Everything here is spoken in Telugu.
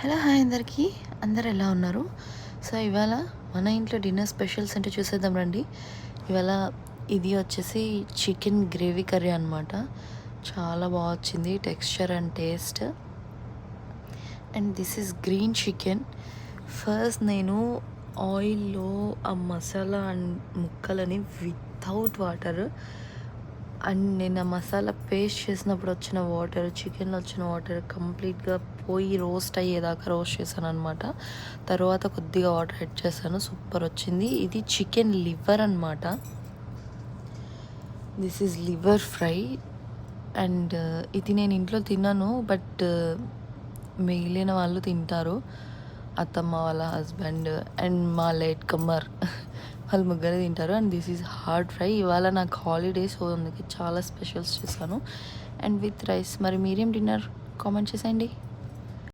హలో హాయ్ అందరికీ. అందరు ఎలా ఉన్నారు? సో ఇవాళ మన ఇంట్లో డిన్నర్ స్పెషల్స్ అంటే చూసేద్దాం రండి. ఇవాళ ఇది వచ్చేసి చికెన్ గ్రేవీ కర్రీ అనమాట. చాలా బాగా వచ్చింది texture and taste. And this is green chicken. First నేను ఆయిల్లో ఆ మసాలా అండ్ ముక్కలని వితౌట్ వాటర్ అండ్ నేను ఆ మసాలా పేస్ట్ చేసినప్పుడు వచ్చిన వాటర్, చికెన్లో వచ్చిన వాటర్ కంప్లీట్గా పోయి రోస్ట్ అయ్యేదాకా రోస్ట్ చేశాను అనమాట. తర్వాత కొద్దిగా వాటర్ యాడ్ చేశాను. సూపర్ వచ్చింది. ఇది చికెన్ లివర్ అనమాట. This is liver fry. And ఇది నేను ఇంట్లో తిన్నాను, బట్ మిగిలిన వాళ్ళు తింటారు. అత్తమ్మ వాళ్ళ హస్బెండ్ అండ్ మా లేట్ కమ్మర్ వాళ్ళు ముగ్గురు తింటారు. And this is hard fry. ఇవాళ నాకు హాలిడే, సో అందుకే చాలా స్పెషల్స్ చేశాను అండ్ విత్ రైస్. మరి మీరేం డిన్నర్ కామెంట్ చేసేయండి.